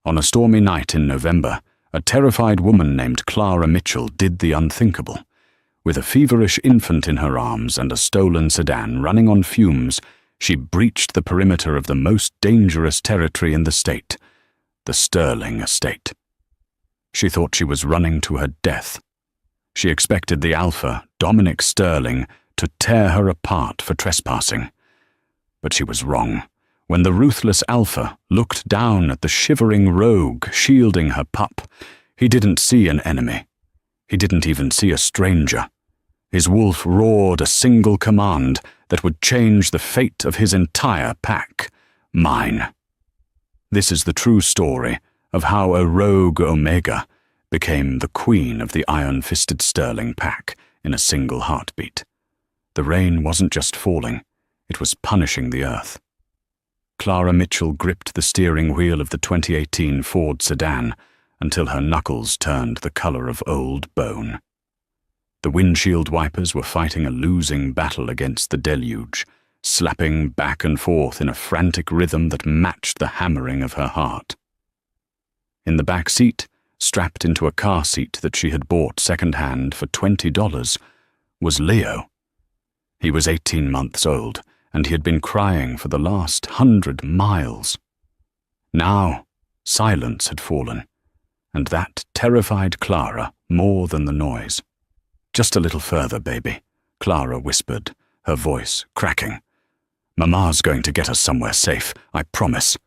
On a stormy night in November, a terrified woman named Clara Mitchell did the unthinkable. With a feverish infant in her arms and a stolen sedan running on fumes, she breached the perimeter of the most dangerous territory in the state, the Sterling estate. She thought she was running to her death. She expected the alpha, Dominic Sterling, to tear her apart for trespassing. But she was wrong. When the ruthless alpha looked down at the shivering rogue shielding her pup, he didn't see an enemy. He didn't even see a stranger. His wolf roared a single command that would change the fate of his entire pack: mine. This is the true story of how a rogue Omega became the queen of the iron-fisted Sterling pack in a single heartbeat. The rain wasn't just falling, it was punishing the earth. Clara Mitchell gripped the steering wheel of the 2018 Ford sedan until her knuckles turned the color of old bone. The windshield wipers were fighting a losing battle against the deluge, slapping back and forth in a frantic rhythm that matched the hammering of her heart. In the back seat, strapped into a car seat that she had bought second-hand for $20, was Leo. He was 18 months old, and he had been crying for the last 100 miles. Now, silence had fallen, and that terrified Clara more than the noise. "Just a little further, baby," Clara whispered, her voice cracking. "Mama's going to get us somewhere safe, I promise."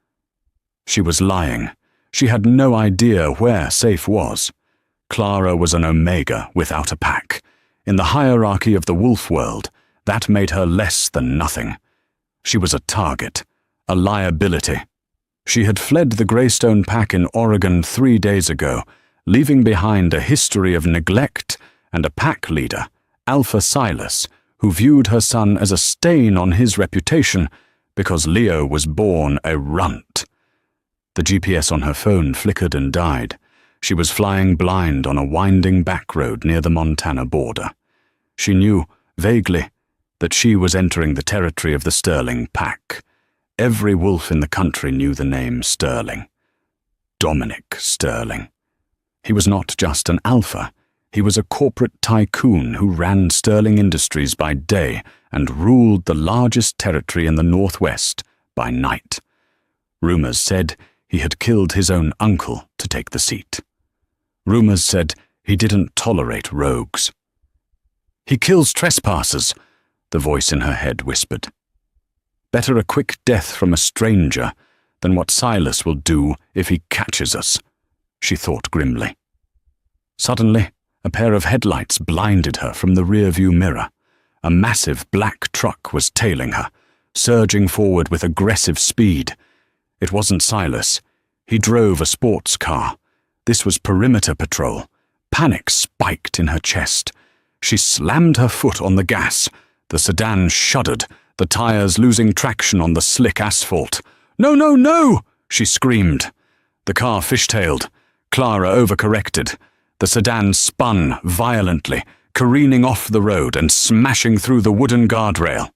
She was lying. She had no idea where safe was. Clara was an Omega without a pack. In the hierarchy of the wolf world, that made her less than nothing. She was a target, a liability. She had fled the Greystone pack in Oregon 3 days ago, leaving behind a history of neglect and a pack leader, Alpha Silas, who viewed her son as a stain on his reputation because Leo was born a runt. The GPS on her phone flickered and died. She was flying blind on a winding back road near the Montana border. She knew, vaguely, that she was entering the territory of the Sterling pack. Every wolf in the country knew the name Sterling. Dominic Sterling. He was not just an alpha. He was a corporate tycoon who ran Sterling Industries by day and ruled the largest territory in the Northwest by night. Rumors said he had killed his own uncle to take the seat. Rumors said he didn't tolerate rogues. "He kills trespassers," the voice in her head whispered. "Better a quick death from a stranger than what Silas will do if he catches us," she thought grimly. Suddenly, a pair of headlights blinded her from the rearview mirror. A massive black truck was tailing her, surging forward with aggressive speed. It wasn't Silas. He drove a sports car. This was perimeter patrol. Panic spiked in her chest. She slammed her foot on the gas. The sedan shuddered, the tires losing traction on the slick asphalt. "No, no, no!" she screamed. The car fishtailed. Clara overcorrected. The sedan spun violently, careening off the road and smashing through the wooden guardrail.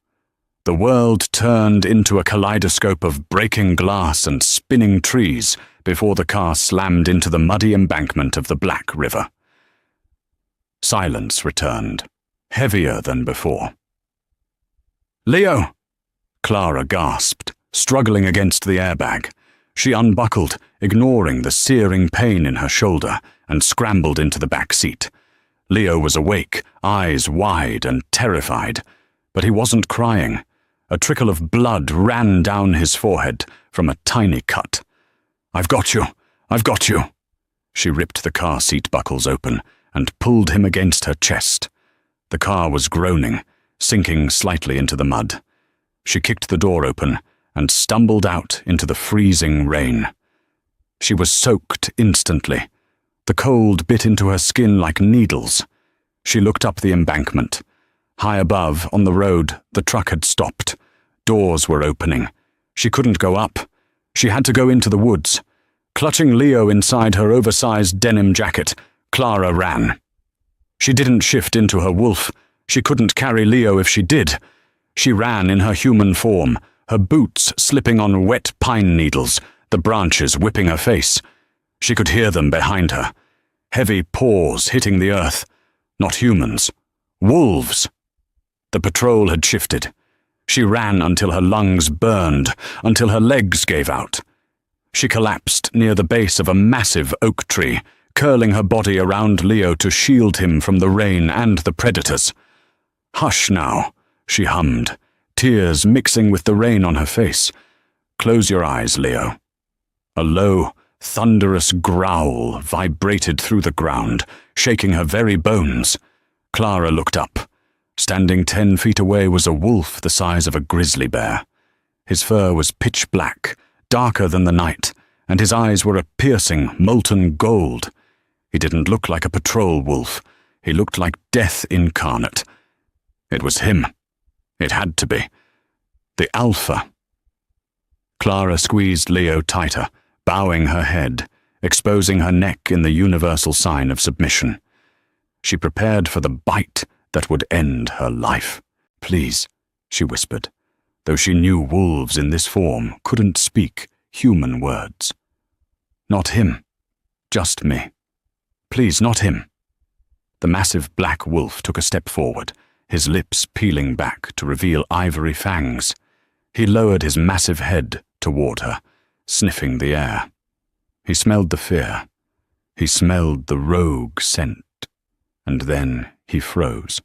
The world turned into a kaleidoscope of breaking glass and spinning trees before the car slammed into the muddy embankment of the Black River. Silence returned, heavier than before. "Leo!" Clara gasped, struggling against the airbag. She unbuckled, ignoring the searing pain in her shoulder, and scrambled into the back seat. Leo was awake, eyes wide and terrified, but he wasn't crying. A trickle of blood ran down his forehead from a tiny cut. "I've got you! I've got you!" She ripped the car seat buckles open and pulled him against her chest. The car was groaning, sinking slightly into the mud. She kicked the door open and stumbled out into the freezing rain. She was soaked instantly. The cold bit into her skin like needles. She looked up the embankment. High above, on the road, the truck had stopped. Doors were opening. She couldn't go up. She had to go into the woods. Clutching Leo inside her oversized denim jacket, Clara ran. She didn't shift into her wolf. She couldn't carry Leo if she did. She ran in her human form, her boots slipping on wet pine needles, the branches whipping her face. She could hear them behind her. Heavy paws hitting the earth. Not humans. Wolves. The patrol had shifted. She ran until her lungs burned, until her legs gave out. She collapsed near the base of a massive oak tree, curling her body around Leo to shield him from the rain and the predators. "Hush now," she hummed, tears mixing with the rain on her face. "Close your eyes, Leo." A low, thunderous growl vibrated through the ground, shaking her very bones. Clara looked up. Standing 10 feet away was a wolf the size of a grizzly bear. His fur was pitch black, darker than the night, and his eyes were a piercing, molten gold. He didn't look like a patrol wolf. He looked like death incarnate. It was him. It had to be. The Alpha. Clara squeezed Leo tighter, bowing her head, exposing her neck in the universal sign of submission. She prepared for the bite that would end her life. "Please," she whispered, though she knew wolves in this form couldn't speak human words. "Not him. Just me. Please, not him." The massive black wolf took a step forward, his lips peeling back to reveal ivory fangs. He lowered his massive head toward her, sniffing the air. He smelled the fear. He smelled the rogue scent. And then he froze.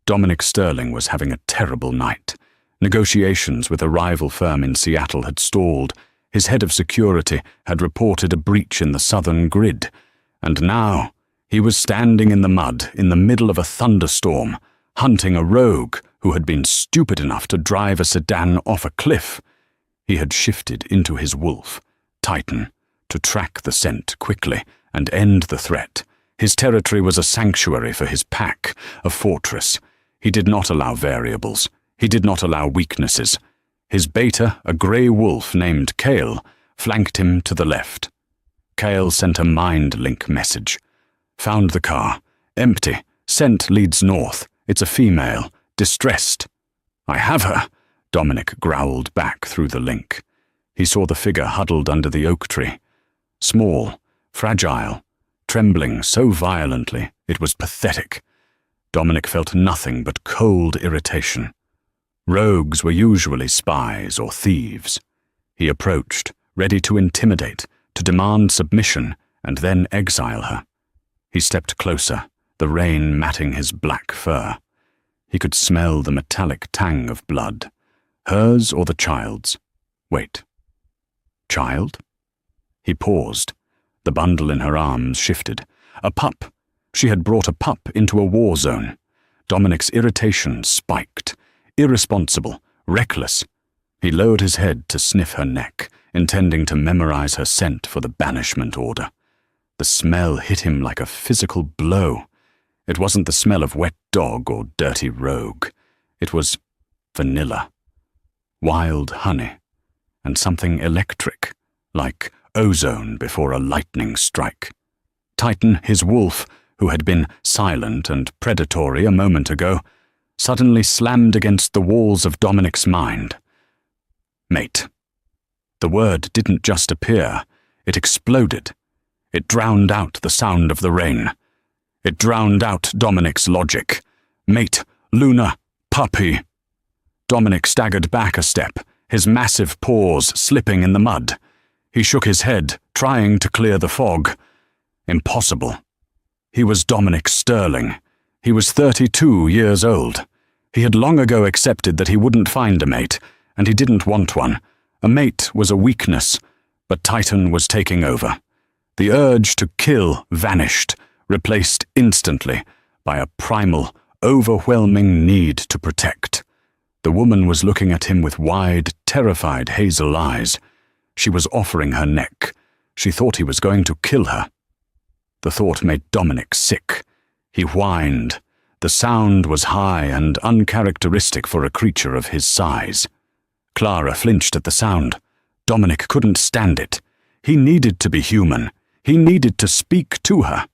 Dominic Sterling was having a terrible night. Negotiations with a rival firm in Seattle had stalled. His head of security had reported a breach in the southern grid. And now he was standing in the mud in the middle of a thunderstorm, hunting a rogue who had been stupid enough to drive a sedan off a cliff. He had shifted into his wolf, Titan, to track the scent quickly and end the threat. His territory was a sanctuary for his pack, a fortress. He did not allow variables. He did not allow weaknesses. His beta, a grey wolf named Kale, flanked him to the left. Kale sent a mind-link message. "Found the car. Empty. Scent leads north. It's a female. Distressed." "I have her," Dominic growled back through the link. He saw the figure huddled under the oak tree. Small, fragile, trembling so violently it was pathetic. Dominic felt nothing but cold irritation. Rogues were usually spies or thieves. He approached, ready to intimidate, to demand submission, and then exile her. He stepped closer, the rain matting his black fur. He could smell the metallic tang of blood. Hers or the child's? Wait. Child? He paused. The bundle in her arms shifted. A pup. She had brought a pup into a war zone. Dominic's irritation spiked. Irresponsible, reckless. He lowered his head to sniff her neck, intending to memorize her scent for the banishment order. The smell hit him like a physical blow. It wasn't the smell of wet dog or dirty rogue. It was vanilla, wild honey, and something electric, like ozone before a lightning strike. Titan, his wolf, who had been silent and predatory a moment ago, suddenly slammed against the walls of Dominic's mind. Mate. The word didn't just appear, it exploded. It drowned out the sound of the rain. It drowned out Dominic's logic. Mate, Luna, puppy. Dominic staggered back a step, his massive paws slipping in the mud. He shook his head, trying to clear the fog. Impossible. He was Dominic Sterling. He was 32 years old. He had long ago accepted that he wouldn't find a mate, and he didn't want one. A mate was a weakness, but Titan was taking over. The urge to kill vanished, replaced instantly by a primal, overwhelming need to protect. The woman was looking at him with wide, terrified hazel eyes. She was offering her neck. She thought he was going to kill her. The thought made Dominic sick. He whined. The sound was high and uncharacteristic for a creature of his size. Clara flinched at the sound. Dominic couldn't stand it. He needed to be human. He needed to speak to her.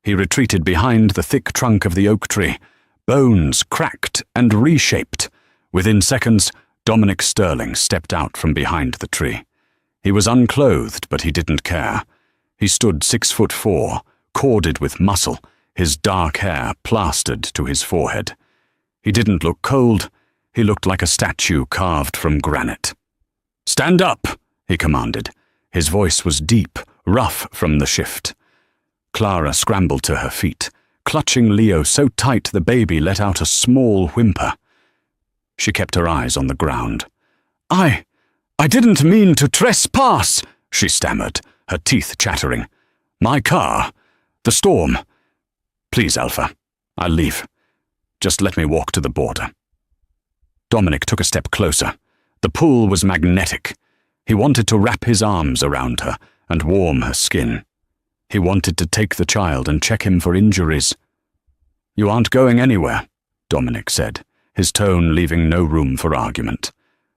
He retreated behind the thick trunk of the oak tree. Bones cracked and reshaped. Within seconds, Dominic Sterling stepped out from behind the tree. He was unclothed, but he didn't care. He stood 6'4", corded with muscle, his dark hair plastered to his forehead. He didn't look cold. He looked like a statue carved from granite. "Stand up," he commanded. His voice was deep, rough from the shift. Clara scrambled to her feet, clutching Leo so tight the baby let out a small whimper. She kept her eyes on the ground. I didn't mean to trespass," she stammered, her teeth chattering. "My car. The storm. Please, Alpha. I'll leave. Just let me walk to the border." Dominic took a step closer. The pull was magnetic. He wanted to wrap his arms around her and warm her skin. He wanted to take the child and check him for injuries. "You aren't going anywhere," Dominic said, his tone leaving no room for argument.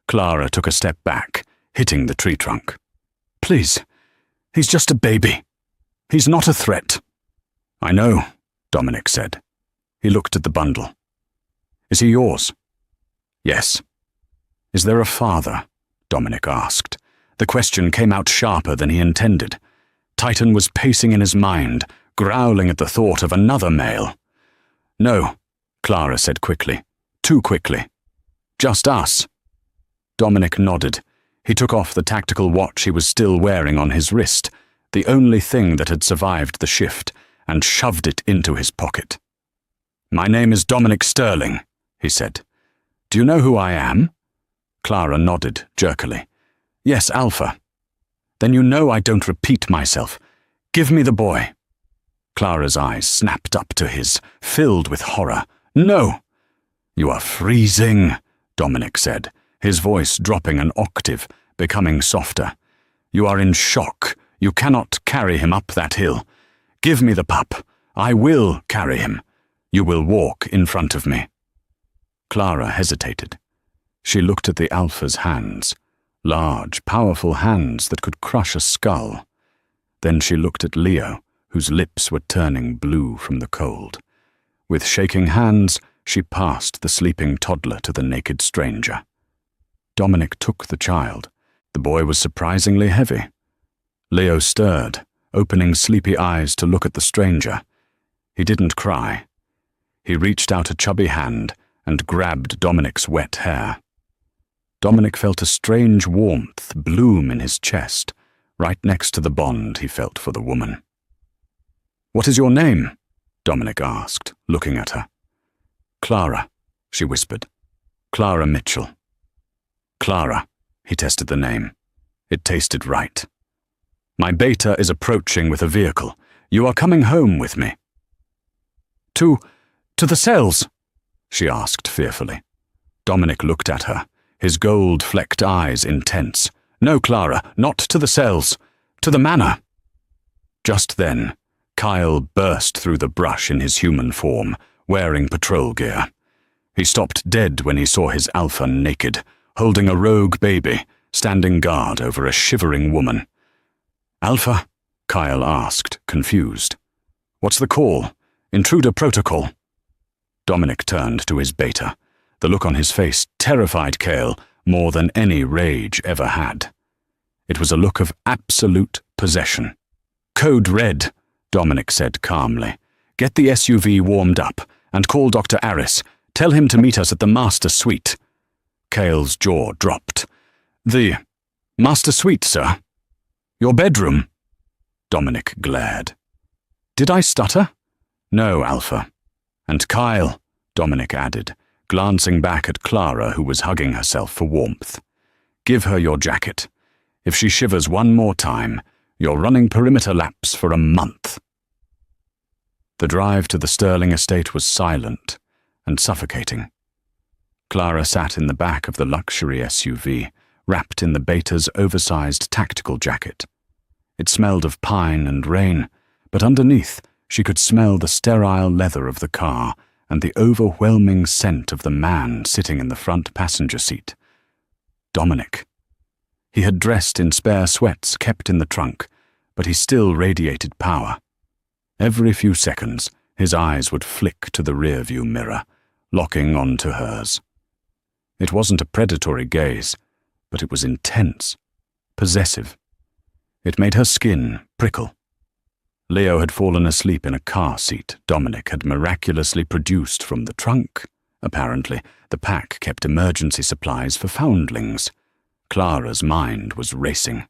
Clara took a step back, hitting the tree trunk. "Please, he's just a baby. He's not a threat." "I know," Dominic said. He looked at the bundle. "Is he yours?" "Yes." "Is there a father?" Dominic asked. The question came out sharper than he intended. Titan was pacing in his mind, growling at the thought of another male. "No," Clara said quickly. Too quickly. "Just us." Dominic nodded. He took off the tactical watch he was still wearing on his wrist, the only thing that had survived the shift, and shoved it into his pocket. "My name is Dominic Sterling," he said. "Do you know who I am?" Clara nodded jerkily. "Yes, Alpha." "Then you know I don't repeat myself. Give me the boy." Clara's eyes snapped up to his, filled with horror. "No!" "You are freezing," Dominic said, his voice dropping an octave, becoming softer. "You are in shock. You cannot carry him up that hill. Give me the pup. I will carry him. You will walk in front of me." Clara hesitated. She looked at the Alpha's hands, large, powerful hands that could crush a skull. Then she looked at Leo, whose lips were turning blue from the cold. With shaking hands, she passed the sleeping toddler to the naked stranger. Dominic took the child. The boy was surprisingly heavy. Leo stirred, opening sleepy eyes to look at the stranger. He didn't cry. He reached out a chubby hand and grabbed Dominic's wet hair. Dominic felt a strange warmth bloom in his chest, right next to the bond he felt for the woman. "What is your name?" Dominic asked, looking at her. "Clara," she whispered. "Clara Mitchell." "Clara," he tested the name. It tasted right. "My beta is approaching with a vehicle. You are coming home with me." To the cells?" she asked fearfully. Dominic looked at her, his gold-flecked eyes intense. "No, Clara, not to the cells. To the manor." Just then, Kyle burst through the brush in his human form, wearing patrol gear. He stopped dead when he saw his Alpha naked, holding a rogue baby, standing guard over a shivering woman. "Alpha?" Kyle asked, confused. "What's the call? Intruder protocol." Dominic turned to his beta. The look on his face terrified Kale more than any rage ever had. It was a look of absolute possession. "Code Red," Dominic said calmly. "Get the SUV warmed up and call Dr. Aris. Tell him to meet us at the master suite." Kale's jaw dropped. "The master suite, sir? Your bedroom?" Dominic glared. "Did I stutter?" "No, Alpha. And Kyle," Dominic added, glancing back at Clara, who was hugging herself for warmth. "Give her your jacket. If she shivers one more time, you're running perimeter laps for a month." The drive to the Sterling estate was silent and suffocating. Clara sat in the back of the luxury SUV, wrapped in the beta's oversized tactical jacket. It smelled of pine and rain, but underneath she could smell the sterile leather of the car and the overwhelming scent of the man sitting in the front passenger seat. Dominic. He had dressed in spare sweats kept in the trunk, but he still radiated power. Every few seconds, his eyes would flick to the rearview mirror, locking onto hers. It wasn't a predatory gaze, but it was intense, possessive. It made her skin prickle. Leo had fallen asleep in a car seat Dominic had miraculously produced from the trunk. Apparently, the pack kept emergency supplies for foundlings. Clara's mind was racing.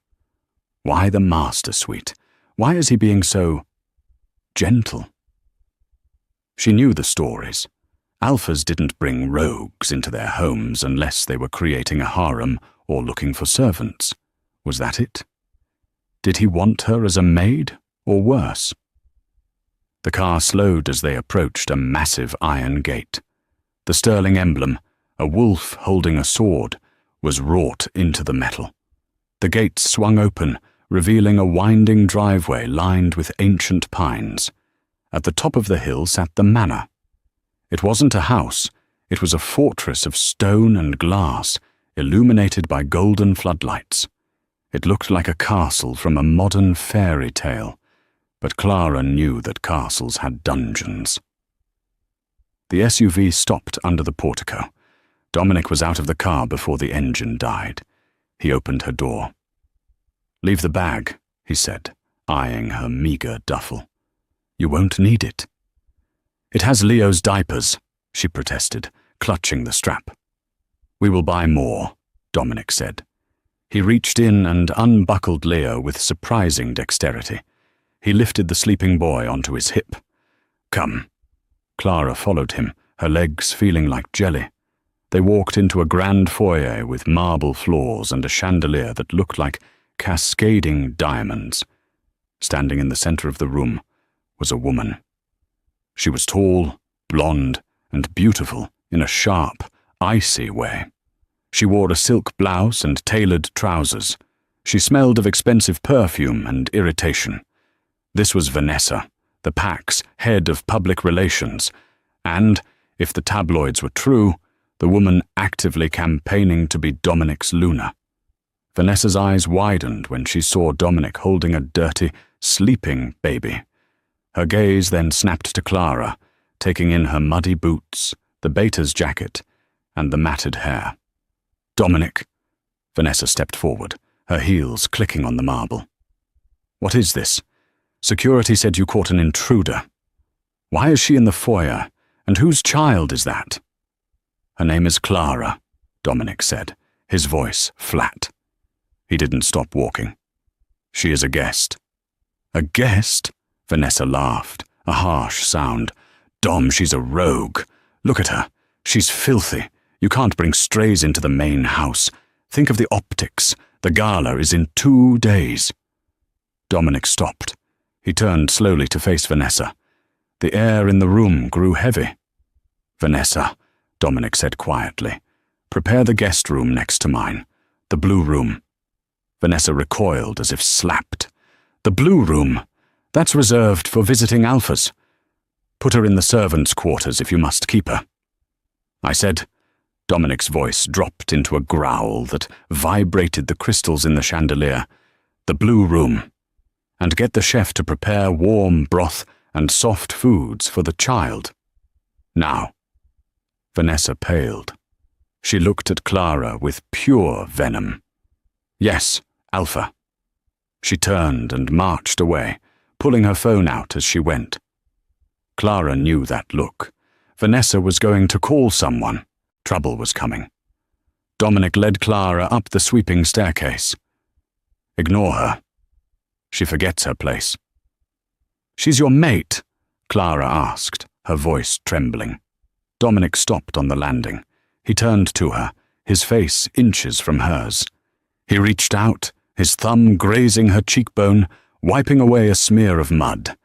Why the master suite? Why is he being so gentle? She knew the stories. Alphas didn't bring rogues into their homes unless they were creating a harem or looking for servants. Was that it? Did he want her as a maid, or worse? The car slowed as they approached a massive iron gate. The sterling emblem, a wolf holding a sword, was wrought into the metal. The gate swung open, revealing a winding driveway lined with ancient pines. At the top of the hill sat the manor. It wasn't a house, it was a fortress of stone and glass, illuminated by golden floodlights. It looked like a castle from a modern fairy tale, but Clara knew that castles had dungeons. The SUV stopped under the portico. Dominic was out of the car before the engine died. He opened her door. "Leave the bag," he said, eyeing her meager duffel. "You won't need it." "It has Leo's diapers," she protested, clutching the strap. "We will buy more," Dominic said. He reached in and unbuckled Leo with surprising dexterity. He lifted the sleeping boy onto his hip. "Come." Clara followed him, her legs feeling like jelly. They walked into a grand foyer with marble floors and a chandelier that looked like cascading diamonds. Standing in the center of the room was a woman. She was tall, blonde, and beautiful in a sharp, icy way. She wore a silk blouse and tailored trousers. She smelled of expensive perfume and irritation. This was Vanessa, the pack's head of public relations, and, if the tabloids were true, the woman actively campaigning to be Dominic's Luna. Vanessa's eyes widened when she saw Dominic holding a dirty, sleeping baby. Her gaze then snapped to Clara, taking in her muddy boots, the beta's jacket, and the matted hair. "Dominic." Vanessa stepped forward, her heels clicking on the marble. "What is this? Security said you caught an intruder. Why is she in the foyer, and whose child is that?" "Her name is Clara," Dominic said, his voice flat. He didn't stop walking. "She is a guest." "A guest?" Vanessa laughed, a harsh sound. "Dom, she's a rogue. Look at her. She's filthy. You can't bring strays into the main house. Think of the optics. The gala is in 2 days." Dominic stopped. He turned slowly to face Vanessa. The air in the room grew heavy. "Vanessa," Dominic said quietly, "prepare the guest room next to mine. The blue room." Vanessa recoiled as if slapped. "The blue room? That's reserved for visiting alphas. Put her in the servants' quarters if you must keep her." I said. Dominic's voice dropped into a growl that vibrated the crystals in the chandelier. "The blue room. And get the chef to prepare warm broth and soft foods for the child. Now." Vanessa paled. She looked at Clara with pure venom. "Yes, Alpha." She turned and marched away, pulling her phone out as she went. Clara knew that look. Vanessa was going to call someone. Trouble was coming. Dominic led Clara up the sweeping staircase. "Ignore her. She forgets her place." "She's your mate?" Clara asked, her voice trembling. Dominic stopped on the landing. He turned to her, his face inches from hers. He reached out, his thumb grazing her cheekbone, wiping away a smear of mud.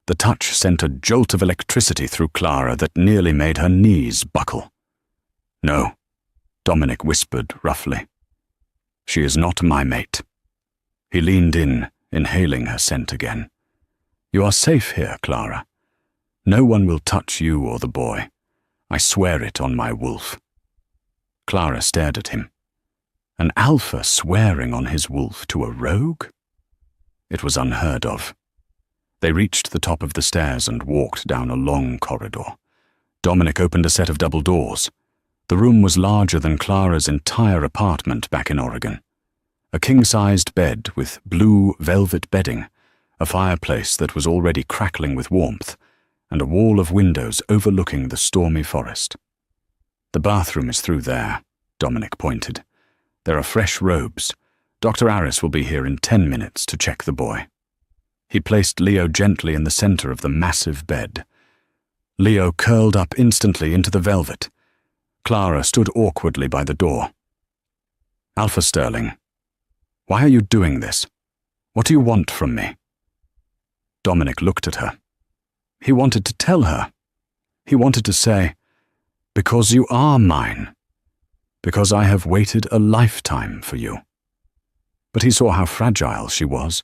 The touch sent a jolt of electricity through Clara that nearly made her knees buckle. "No," Dominic whispered roughly. "She is not my mate." He leaned in, inhaling her scent again. "You are safe here, Clara. No one will touch you or the boy. I swear it on my wolf." Clara stared at him. An alpha swearing on his wolf to a rogue? It was unheard of. They reached the top of the stairs and walked down a long corridor. Dominic opened a set of double doors. The room was larger than Clara's entire apartment back in Oregon. A king-sized bed with blue velvet bedding, a fireplace that was already crackling with warmth, and a wall of windows overlooking the stormy forest. "The bathroom is through there," Dominic pointed. "There are fresh robes. Dr. Aris will be here in 10 minutes to check the boy." He placed Leo gently in the center of the massive bed. Leo curled up instantly into the velvet. Clara stood awkwardly by the door. "Alpha Sterling, why are you doing this? What do you want from me?" Dominic looked at her. He wanted to tell her. He wanted to say, "Because you are mine. Because I have waited a lifetime for you." But he saw how fragile she was.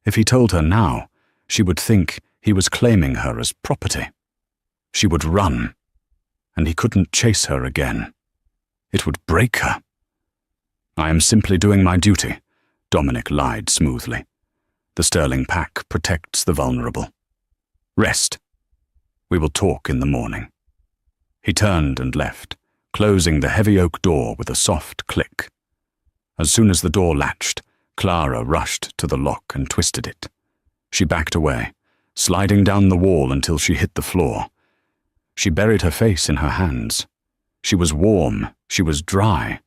If he told her now, she would think he was claiming her as property. She would run, and he couldn't chase her again. It would break her. "I am simply doing my duty," Dominic lied smoothly. "The Sterling pack protects the vulnerable. Rest. We will talk in the morning." He turned and left, closing the heavy oak door with a soft click. As soon as the door latched, Clara rushed to the lock and twisted it. She backed away, sliding down the wall until she hit the floor. She buried her face in her hands. She was warm, she was dry.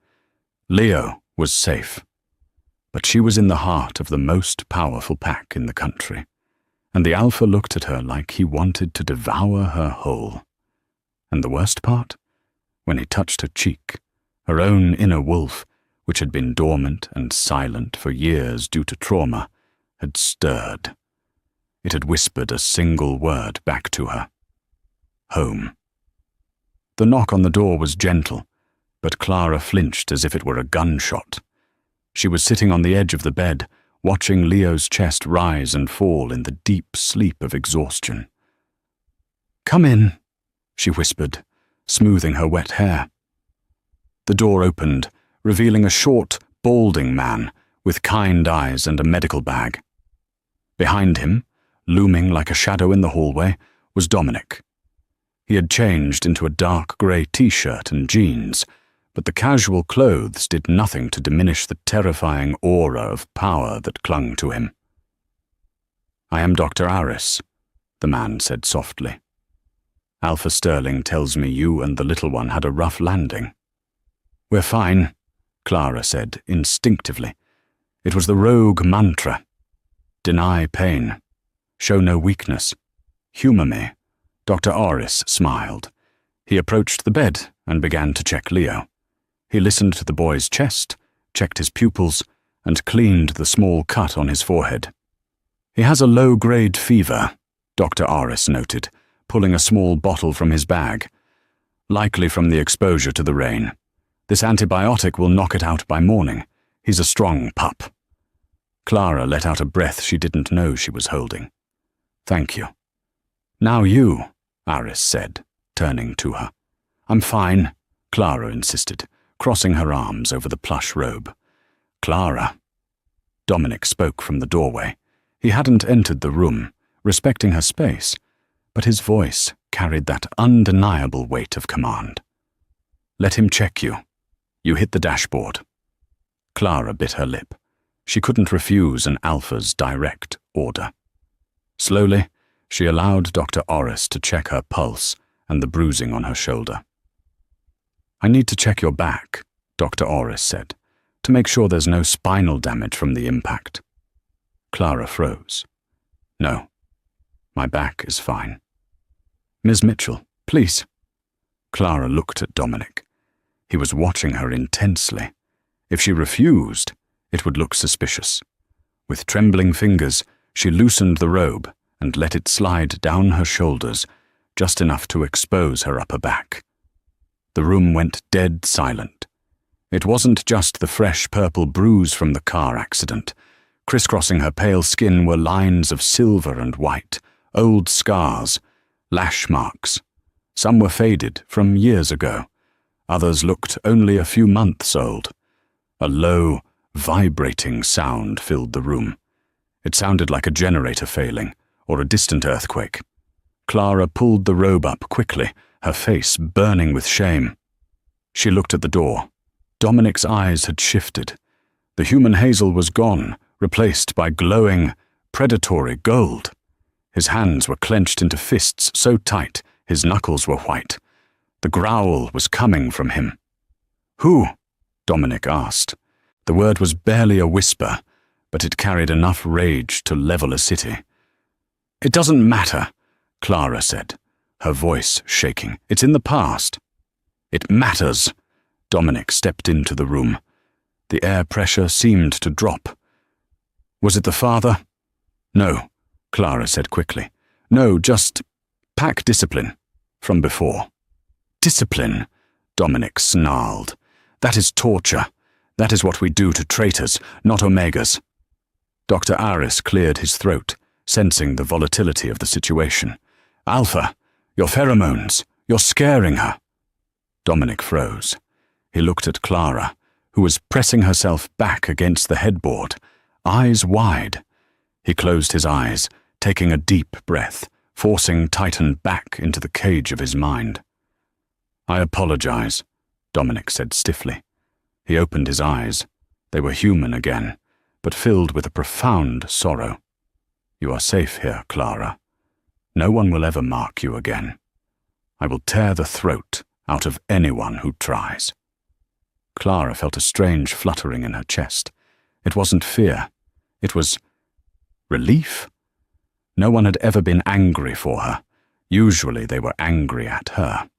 Leo was safe. But she was in the heart of the most powerful pack in the country, and the Alpha looked at her like he wanted to devour her whole. And the worst part? When he touched her cheek, her own inner wolf, which had been dormant and silent for years due to trauma, had stirred. It had whispered a single word back to her. Home. The knock on the door was gentle, but Clara flinched as if it were a gunshot. She was sitting on the edge of the bed, watching Leo's chest rise and fall in the deep sleep of exhaustion. "Come in," she whispered, smoothing her wet hair. The door opened, revealing a short, balding man with kind eyes and a medical bag. Behind him, looming like a shadow in the hallway, was Dominic. He had changed into a dark grey t-shirt and jeans, but the casual clothes did nothing to diminish the terrifying aura of power that clung to him. "I am Dr. Aris," the man said softly. "Alpha Sterling tells me you and the little one had a rough landing." "We're fine," Clara said instinctively. It was the rogue mantra. Deny pain. Show no weakness. Humor me. Dr. Aris smiled. He approached the bed and began to check Leo. He listened to the boy's chest, checked his pupils, and cleaned the small cut on his forehead. "He has a low-grade fever," Dr. Aris noted, pulling a small bottle from his bag. "Likely from the exposure to the rain. This antibiotic will knock it out by morning. He's a strong pup." Clara let out a breath she didn't know she was holding. "Thank you." "Now you," Aris said, turning to her. "I'm fine," Clara insisted, crossing her arms over the plush robe. "Clara." Dominic spoke from the doorway. He hadn't entered the room, respecting her space, but his voice carried that undeniable weight of command. "Let him check you. You hit the dashboard." Clara bit her lip. She couldn't refuse an Alpha's direct order. Slowly, she allowed Dr. Aris to check her pulse and the bruising on her shoulder. "I need to check your back," Dr. Aris said, "to make sure there's no spinal damage from the impact." Clara froze. "No, my back is fine." "Ms. Mitchell, please." Clara looked at Dominic. He was watching her intensely. If she refused, it would look suspicious. With trembling fingers, she loosened the robe and let it slide down her shoulders, just enough to expose her upper back. The room went dead silent. It wasn't just the fresh purple bruise from the car accident. Crisscrossing her pale skin were lines of silver and white, old scars, lash marks. Some were faded from years ago. Others looked only a few months old. A low, vibrating sound filled the room. It sounded like a generator failing or a distant earthquake. Clara pulled the robe up quickly, her face burning with shame. She looked at the door. Dominic's eyes had shifted. The human hazel was gone, replaced by glowing, predatory gold. His hands were clenched into fists so tight his knuckles were white. The growl was coming from him. "Who?" Dominic asked. The word was barely a whisper, but it carried enough rage to level a city. "It doesn't matter," Clara said, her voice shaking. "It's in the past." "It matters." Dominic stepped into the room. The air pressure seemed to drop. "Was it the father?" "No," Clara said quickly. "No, just pack discipline from before." "Discipline?" Dominic snarled. "That is torture. That is what we do to traitors, not Omegas." Dr. Aris cleared his throat, sensing the volatility of the situation. "Alpha, your pheromones. You're scaring her." Dominic froze. He looked at Clara, who was pressing herself back against the headboard, eyes wide. He closed his eyes, taking a deep breath, forcing Titan back into the cage of his mind. "I apologize," Dominic said stiffly. He opened his eyes. They were human again, but filled with a profound sorrow. "You are safe here, Clara. No one will ever mark you again. I will tear the throat out of anyone who tries." Clara felt a strange fluttering in her chest. It wasn't fear. It was relief. No one had ever been angry for her. Usually they were angry at her.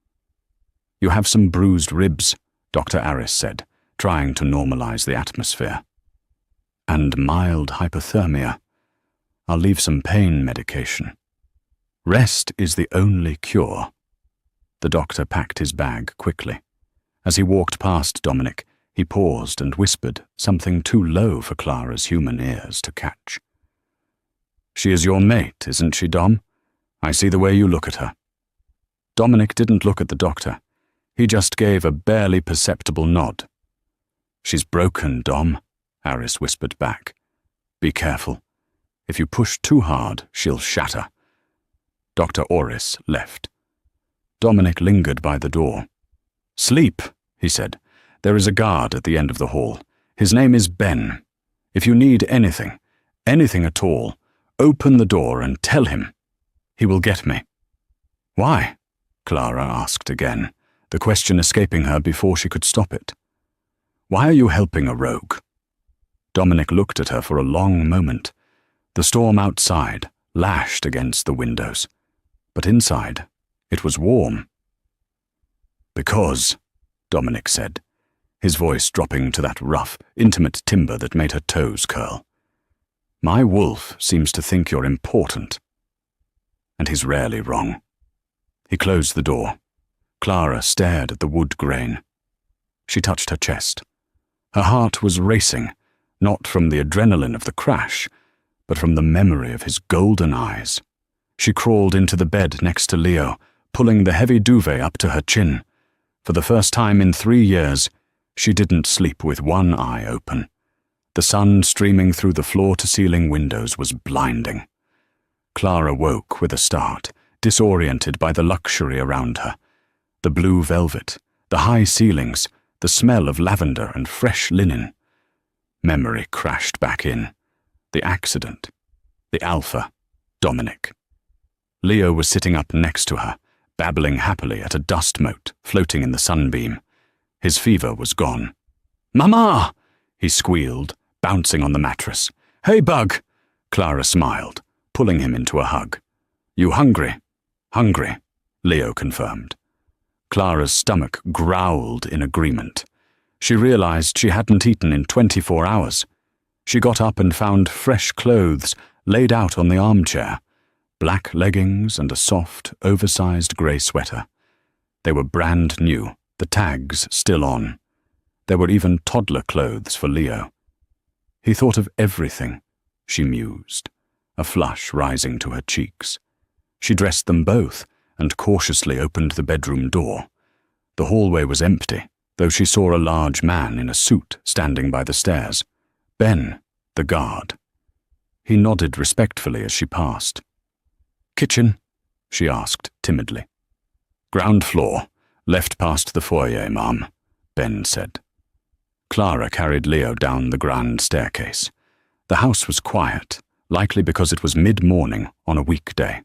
"You have some bruised ribs," Dr. Aris said, trying to normalize the atmosphere. "And mild hypothermia. I'll leave some pain medication. Rest is the only cure." The doctor packed his bag quickly. As he walked past Dominic, he paused and whispered something too low for Clara's human ears to catch. "She is your mate, isn't she, Dom? I see the way you look at her." Dominic didn't look at the doctor. He just gave a barely perceptible nod. "She's broken, Dom," Aris whispered back. "Be careful. If you push too hard, she'll shatter." Dr. Oris left. Dominic lingered by the door. "Sleep," he said. "There is a guard at the end of the hall. His name is Ben. If you need anything at all, open the door and tell him. He will get me." "Why?" Clara asked again, the question escaping her before she could stop it. "Why are you helping a rogue?" Dominic looked at her for a long moment. The storm outside lashed against the windows, but inside it was warm. "Because," Dominic said, his voice dropping to that rough, intimate timbre that made her toes curl. "My wolf seems to think you're important. And he's rarely wrong." He closed the door. Clara stared at the wood grain. She touched her chest. Her heart was racing, not from the adrenaline of the crash, but from the memory of his golden eyes. She crawled into the bed next to Leo, pulling the heavy duvet up to her chin. For the first time in 3 years, she didn't sleep with one eye open. The sun streaming through the floor-to-ceiling windows was blinding. Clara woke with a start, disoriented by the luxury around her. The blue velvet, the high ceilings, the smell of lavender and fresh linen. Memory crashed back in. The accident. The Alpha. Dominic. Leo was sitting up next to her, babbling happily at a dust mote floating in the sunbeam. His fever was gone. "Mama!" he squealed, bouncing on the mattress. "Hey, Bug!" Clara smiled, pulling him into a hug. "You hungry?" "Hungry," Leo confirmed. Clara's stomach growled in agreement. She realized she hadn't eaten in 24 hours. She got up and found fresh clothes laid out on the armchair, black leggings and a soft, oversized grey sweater. They were brand new, the tags still on. There were even toddler clothes for Leo. He thought of everything, she mused, a flush rising to her cheeks. She dressed them both and cautiously opened the bedroom door. The hallway was empty, though she saw a large man in a suit standing by the stairs. Ben, the guard. He nodded respectfully as she passed. "Kitchen?" she asked timidly. "Ground floor, left past the foyer, ma'am," Ben said. Clara carried Leo down the grand staircase. The house was quiet, likely because it was mid-morning on a weekday.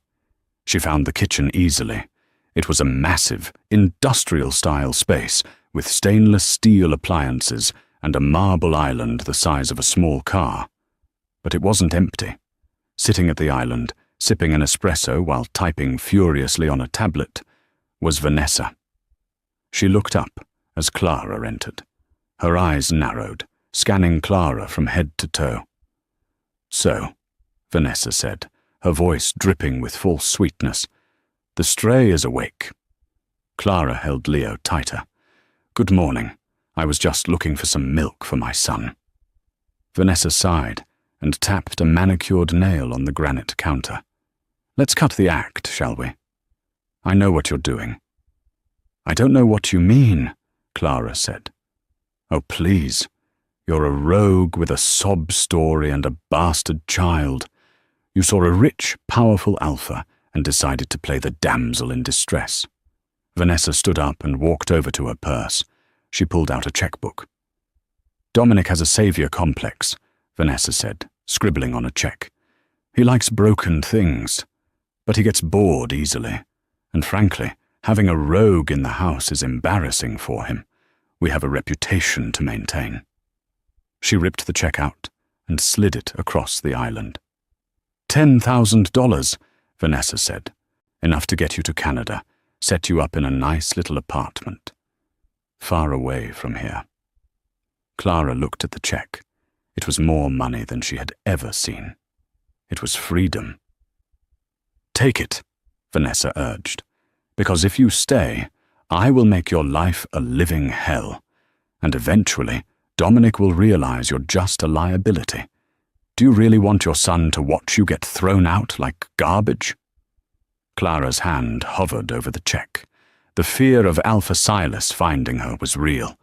She found the kitchen easily. It was a massive, industrial-style space with stainless steel appliances and a marble island the size of a small car. But it wasn't empty. Sitting at the island, sipping an espresso while typing furiously on a tablet, was Vanessa. She looked up as Clara entered. Her eyes narrowed, scanning Clara from head to toe. "So," Vanessa said, her voice dripping with false sweetness, "the stray is awake." Clara held Leo tighter. "Good morning. I was just looking for some milk for my son." Vanessa sighed and tapped a manicured nail on the granite counter. "Let's cut the act, shall we? I know what you're doing." "I don't know what you mean," Clara said. "Oh, please. You're a rogue with a sob story and a bastard child. You saw a rich, powerful alpha and decided to play the damsel in distress." Vanessa stood up and walked over to her purse. She pulled out a checkbook. "Dominic has a savior complex," Vanessa said, scribbling on a check. "He likes broken things, but he gets bored easily. And frankly, having a rogue in the house is embarrassing for him. We have a reputation to maintain." She ripped the check out and slid it across the island. $10,000, Vanessa said. "Enough to get you to Canada, set you up in a nice little apartment. Far away from here." Clara looked at the check. It was more money than she had ever seen. It was freedom. "Take it," Vanessa urged, "because if you stay, I will make your life a living hell, and eventually Dominic will realize you're just a liability. Do you really want your son to watch you get thrown out like garbage?" Clara's hand hovered over the check. The fear of Alpha Silas finding her was real.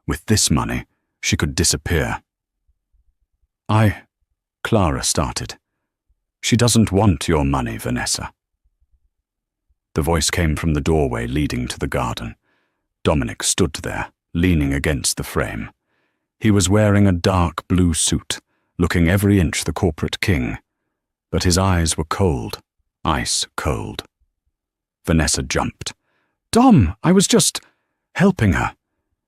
With this money, she could disappear. Clara started. "She doesn't want your money, Vanessa." The voice came from the doorway leading to the garden. Dominic stood there, leaning against the frame. He was wearing a dark blue suit, looking every inch the corporate king, but his eyes were cold, ice cold. Vanessa jumped. "Dom, I was just helping her.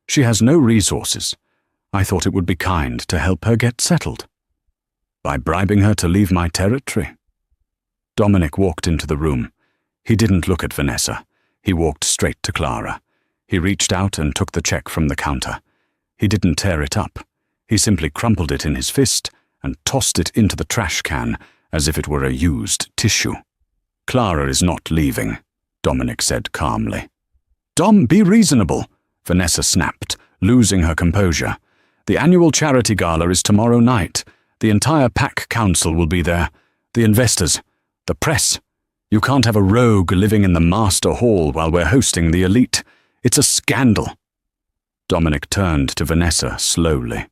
She has no resources. I thought it would be kind to help her get settled." "By bribing her to leave my territory?" Dominic walked into the room. He didn't look at Vanessa. He walked straight to Clara. He reached out and took the check from the counter. He didn't tear it up. He simply crumpled it in his fist and tossed it into the trash can as if it were a used tissue. "Clara is not leaving," Dominic said calmly. "Dom, be reasonable," Vanessa snapped, losing her composure. "The annual charity gala is tomorrow night. The entire PAC council will be there. The investors. The press. You can't have a rogue living in the master hall while we're hosting the elite. It's a scandal." Dominic turned to Vanessa slowly.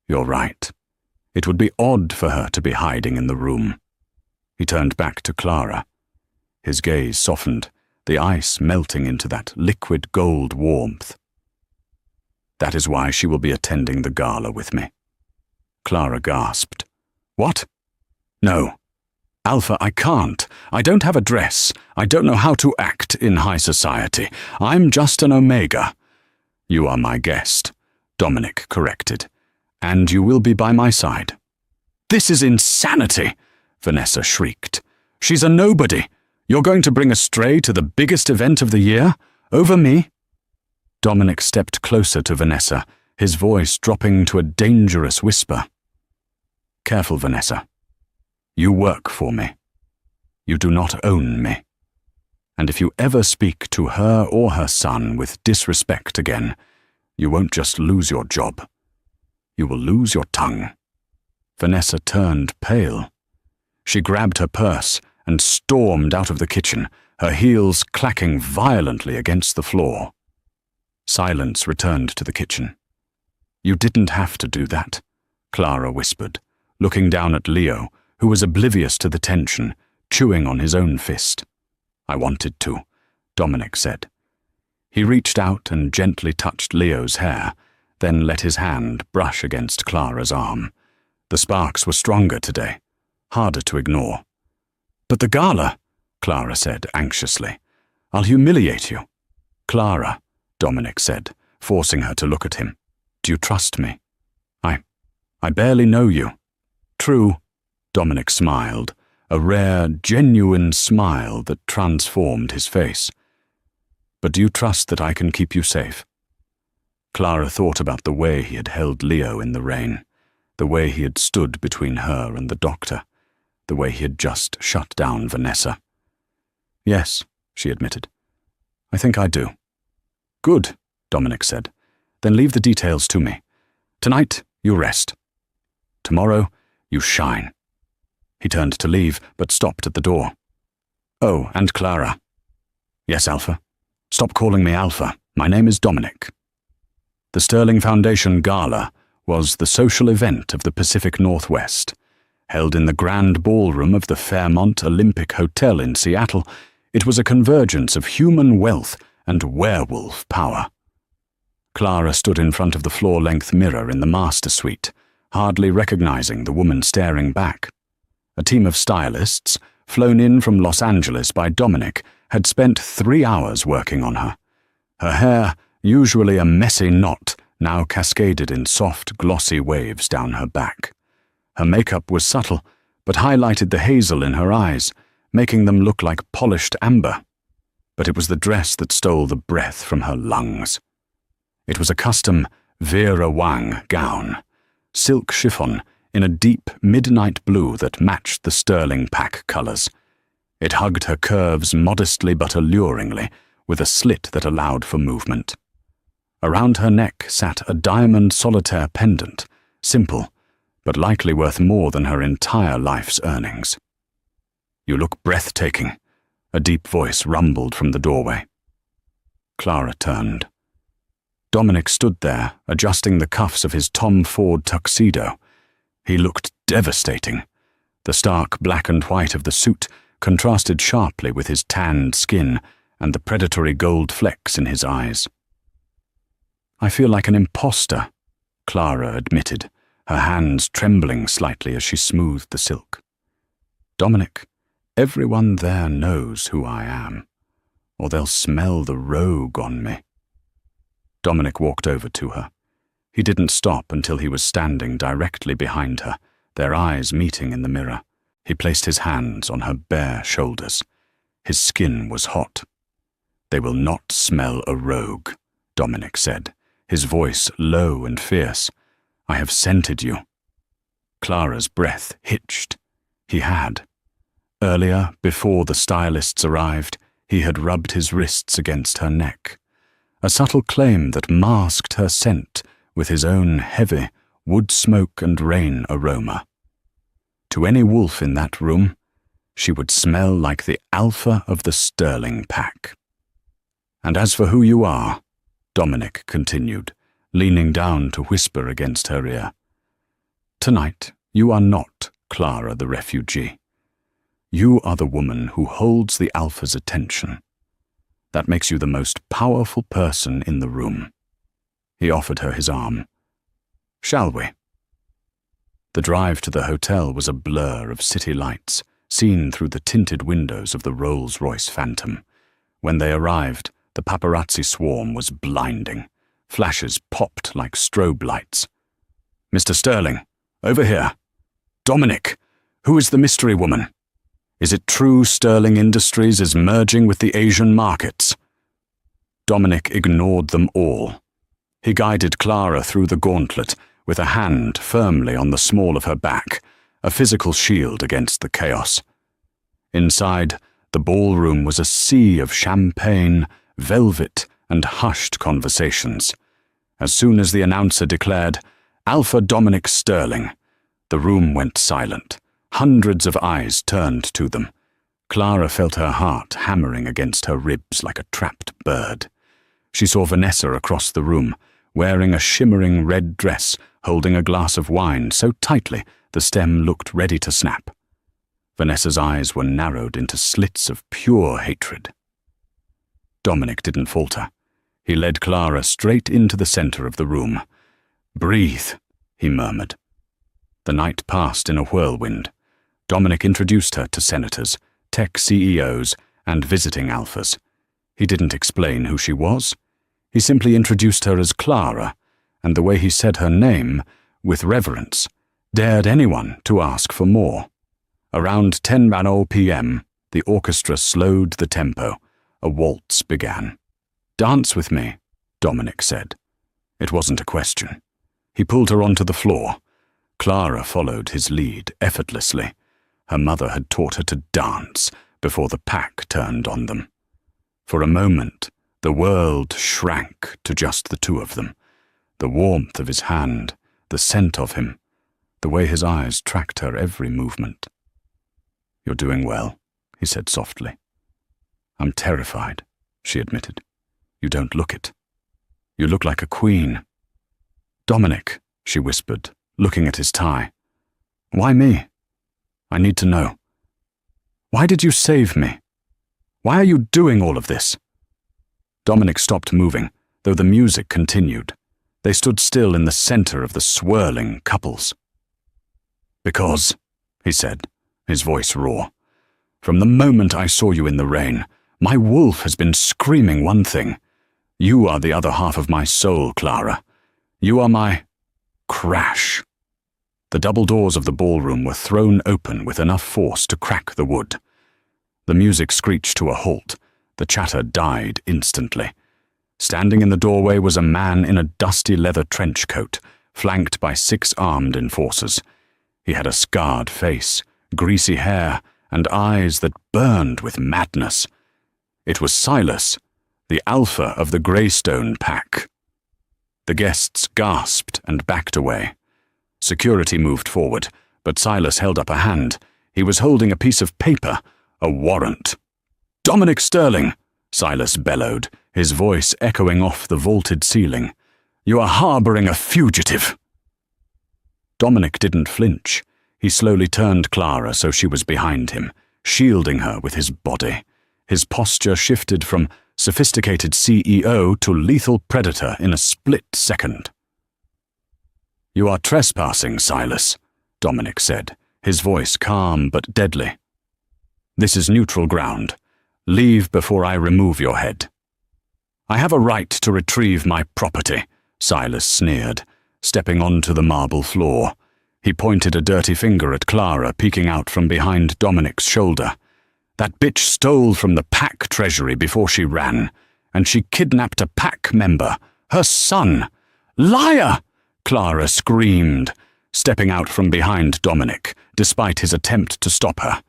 "You're right. It would be odd for her to be hiding in the room." He turned back to Clara. His gaze softened, the ice melting into that liquid gold warmth. "That is why she will be attending the gala with me." Clara gasped. "What?" "No. Alpha, I can't. I don't have a dress. I don't know how to act in high society. I'm just an Omega." "You are my guest," Dominic corrected, "and you will be by my side." "This is insanity," Vanessa shrieked. "She's a nobody. You're going to bring a stray to the biggest event of the year? Over me?" Dominic stepped closer to Vanessa, his voice dropping to a dangerous whisper. "Careful, Vanessa. You work for me. You do not own me. And if you ever speak to her or her son with disrespect again, you won't just lose your job. You will lose your tongue." Vanessa turned pale. She grabbed her purse and stormed out of the kitchen, her heels clacking violently against the floor. Silence returned to the kitchen. "You didn't have to do that," Clara whispered, looking down at Leo, who was oblivious to the tension, chewing on his own fist. "I wanted to," Dominic said. He reached out and gently touched Leo's hair, then let his hand brush against Clara's arm. The sparks were stronger today, harder to ignore. "But the gala," Clara said anxiously. "I'll humiliate you." "Clara," Dominic said, forcing her to look at him. "Do you trust me? I barely know you." "True," Dominic smiled, a rare, genuine smile that transformed his face. "But do you trust that I can keep you safe?" Clara thought about the way he had held Leo in the rain, the way he had stood between her and the doctor, the way he had just shut down Vanessa. "Yes," she admitted. "I think I do." "Good," Dominic said. "Then leave the details to me. Tonight, you rest. Tomorrow, you shine." He turned to leave, but stopped at the door. "Oh, and Clara." "Yes, Alpha?" "Stop calling me Alpha. My name is Dominic." The Sterling Foundation Gala was the social event of the Pacific Northwest. Held in the grand ballroom of the Fairmont Olympic Hotel in Seattle, it was a convergence of human wealth and werewolf power. Clara stood in front of the floor-length mirror in the master suite, hardly recognizing the woman staring back. A team of stylists, flown in from Los Angeles by Dominic, had spent 3 hours working on her. Her hair, usually a messy knot, now cascaded in soft, glossy waves down her back. Her makeup was subtle, but highlighted the hazel in her eyes, making them look like polished amber. But it was the dress that stole the breath from her lungs. It was a custom Vera Wang gown, silk chiffon in a deep midnight blue that matched the sterling pack colors. It hugged her curves modestly but alluringly, with a slit that allowed for movement. Around her neck sat a diamond solitaire pendant, simple, but likely worth more than her entire life's earnings. "You look breathtaking," a deep voice rumbled from the doorway. Clara turned. Dominic stood there, adjusting the cuffs of his Tom Ford tuxedo. He looked devastating. The stark black and white of the suit contrasted sharply with his tanned skin and the predatory gold flecks in his eyes. "I feel like an imposter," Clara admitted, her hands trembling slightly as she smoothed the silk. "Dominic, everyone there knows who I am, or they'll smell the rogue on me." Dominic walked over to her. He didn't stop until he was standing directly behind her, their eyes meeting in the mirror. He placed his hands on her bare shoulders. His skin was hot. "They will not smell a rogue," Dominic said, his voice low and fierce. "I have scented you." Clara's breath hitched. He had. Earlier, before the stylists arrived, he had rubbed his wrists against her neck. A subtle claim that masked her scent with his own heavy wood smoke and rain aroma. To any wolf in that room, she would smell like the alpha of the Sterling pack. "And as for who you are," Dominic continued, leaning down to whisper against her ear, "tonight you are not Clara the refugee. You are the woman who holds the alpha's attention. That makes you the most powerful person in the room." He offered her his arm. "Shall we?" The drive to the hotel was a blur of city lights, seen through the tinted windows of the Rolls-Royce Phantom. When they arrived, the paparazzi swarm was blinding. Flashes popped like strobe lights. "Mr. Sterling, over here. Dominic, who is the mystery woman? Is it true Sterling Industries is merging with the Asian markets?" Dominic ignored them all. He guided Clara through the gauntlet, with a hand firmly on the small of her back, a physical shield against the chaos. Inside, the ballroom was a sea of champagne, velvet, and hushed conversations. As soon as the announcer declared, "Alpha Dominic Sterling," the room went silent. Hundreds of eyes turned to them. Clara felt her heart hammering against her ribs like a trapped bird. She saw Vanessa across the room, wearing a shimmering red dress, holding a glass of wine so tightly the stem looked ready to snap. Vanessa's eyes were narrowed into slits of pure hatred. Dominic didn't falter. He led Clara straight into the center of the room. "Breathe," he murmured. The night passed in a whirlwind. Dominic introduced her to senators, tech CEOs, and visiting alphas. He didn't explain who she was. He simply introduced her as Clara, and the way he said her name, with reverence, dared anyone to ask for more. Around 10:00 p.m., the orchestra slowed the tempo. A waltz began. "Dance with me," Dominic said. It wasn't a question. He pulled her onto the floor. Clara followed his lead effortlessly. Her mother had taught her to dance before the pack turned on them. For a moment, the world shrank to just the two of them. The warmth of his hand, the scent of him, the way his eyes tracked her every movement. "You're doing well," he said softly. "I'm terrified," she admitted. "You don't look it. You look like a queen." "Dominic," she whispered, looking at his tie. "Why me? I need to know. Why did you save me? Why are you doing all of this?" Dominic stopped moving, though the music continued. They stood still in the center of the swirling couples. "Because," he said, his voice raw, "from the moment I saw you in the rain, my wolf has been screaming one thing. You are the other half of my soul, Clara. You are my crash." The double doors of the ballroom were thrown open with enough force to crack the wood. The music screeched to a halt. The chatter died instantly. Standing in the doorway was a man in a dusty leather trench coat, flanked by 6 armed enforcers. He had a scarred face, greasy hair, and eyes that burned with madness. It was Silas, the alpha of the Greystone pack. The guests gasped and backed away. Security moved forward, but Silas held up a hand. He was holding a piece of paper, a warrant. "Dominic Sterling," Silas bellowed, his voice echoing off the vaulted ceiling. "You are harboring a fugitive." Dominic didn't flinch. He slowly turned Clara so she was behind him, shielding her with his body. His posture shifted from sophisticated CEO to lethal predator in a split second. "You are trespassing, Silas," Dominic said, his voice calm but deadly. "This is neutral ground. Leave before I remove your head." "I have a right to retrieve my property," Silas sneered, stepping onto the marble floor. He pointed a dirty finger at Clara peeking out from behind Dominic's shoulder. "That bitch stole from the pack treasury before she ran, and she kidnapped a pack member, her son. Liar!" Clara screamed, stepping out from behind Dominic, despite his attempt to stop her.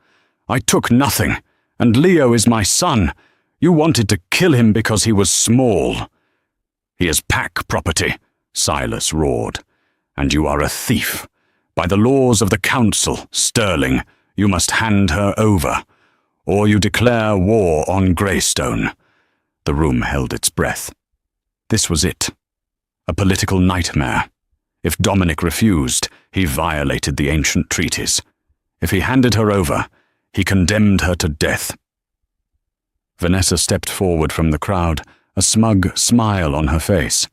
"I took nothing, and Leo is my son. You wanted to kill him because he was small." "He is pack property," Silas roared, "and you are a thief. By the laws of the council, Sterling, you must hand her over, or you declare war on Greystone." The room held its breath. This was it. A political nightmare. If Dominic refused, he violated the ancient treaties. If he handed her over, he condemned her to death. Vanessa stepped forward from the crowd, a smug smile on her face.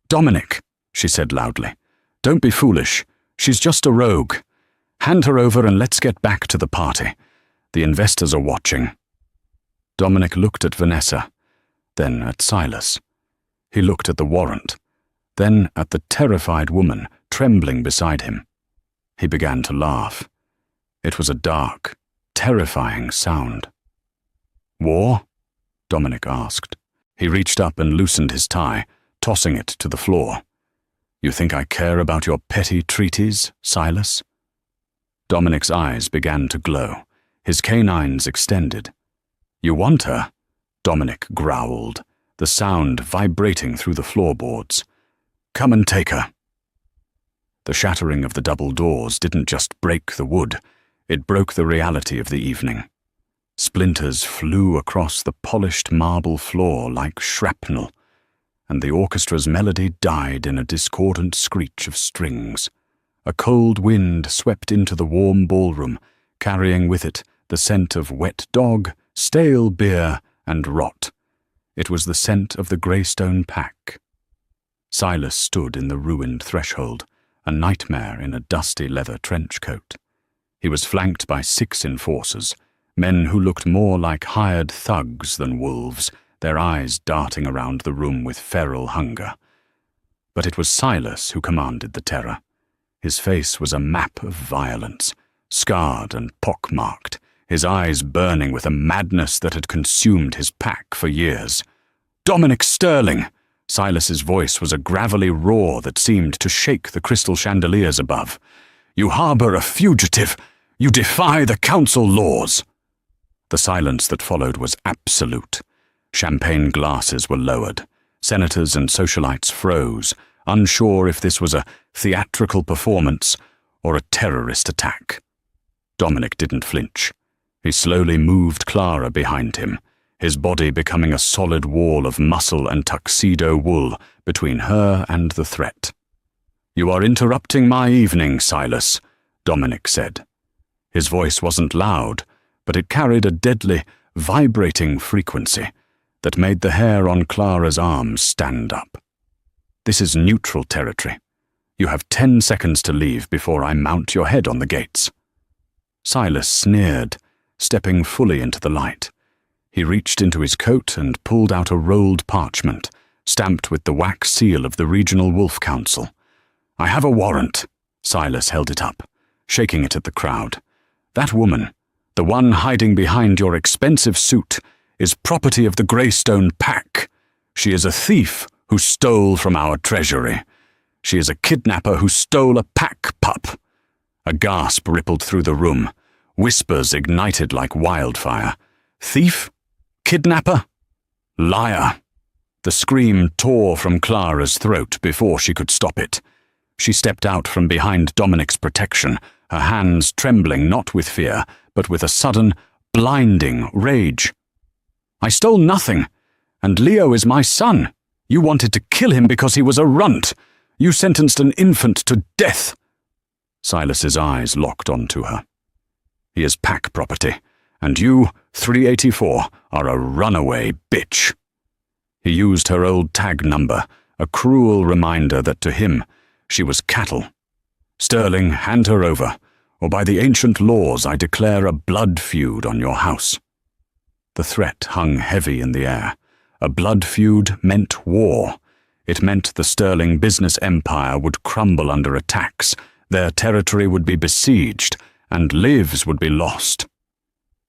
"Dominic," she said loudly, "don't be foolish. She's just a rogue. Hand her over and let's get back to the party. The investors are watching." Dominic looked at Vanessa, then at Silas. He looked at the warrant, then at the terrified woman trembling beside him. He began to laugh. It was a dark, terrifying sound. "War?" Dominic asked. He reached up and loosened his tie, tossing it to the floor. "You think I care about your petty treaties, Silas?" Dominic's eyes began to glow. His canines extended. "You want her?" Dominic growled, the sound vibrating through the floorboards. "Come and take her." The shattering of the double doors didn't just break the wood, it broke the reality of the evening. Splinters flew across the polished marble floor like shrapnel, and the orchestra's melody died in a discordant screech of strings. A cold wind swept into the warm ballroom, carrying with it the scent of wet dog, stale beer, and rot. It was the scent of the Greystone pack. Silas stood in the ruined threshold, a nightmare in a dusty leather trench coat. He was flanked by 6 enforcers, men who looked more like hired thugs than wolves, their eyes darting around the room with feral hunger. But it was Silas who commanded the terror. His face was a map of violence, scarred and pockmarked, his eyes burning with a madness that had consumed his pack for years. "Dominic Sterling!" Silas's voice was a gravelly roar that seemed to shake the crystal chandeliers above. "You harbor a fugitive! You defy the council laws!" The silence that followed was absolute. Champagne glasses were lowered. Senators and socialites froze, unsure if this was a theatrical performance or a terrorist attack. Dominic didn't flinch. He slowly moved Clara behind him, his body becoming a solid wall of muscle and tuxedo wool between her and the threat. "You are interrupting my evening, Silas," Dominic said. His voice wasn't loud, but it carried a deadly, vibrating frequency that made the hair on Clara's arms stand up. "This is neutral territory. You have 10 seconds to leave before I mount your head on the gates." Silas sneered, stepping fully into the light. He reached into his coat and pulled out a rolled parchment, stamped with the wax seal of the Regional Wolf Council. "I have a warrant." Silas held it up, shaking it at the crowd. "That woman, the one hiding behind your expensive suit, is property of the Greystone Pack. She is a thief who stole from our treasury. She is a kidnapper who stole a pack pup." A gasp rippled through the room. Whispers ignited like wildfire. "Thief? Kidnapper? Liar!" The scream tore from Clara's throat before she could stop it. She stepped out from behind Dominic's protection, her hands trembling not with fear, but with a sudden, blinding rage. "I stole nothing, and Leo is my son. You wanted to kill him because he was a runt. You sentenced an infant to death." Silas's eyes locked onto her. "He is pack property, and you, 384, are a runaway bitch." He used her old tag number, a cruel reminder that to him, she was cattle. "Sterling, hand her over, or by the ancient laws I declare a blood feud on your house." The threat hung heavy in the air. A blood feud meant war. It meant the Sterling business empire would crumble under attacks, their territory would be besieged, and lives would be lost.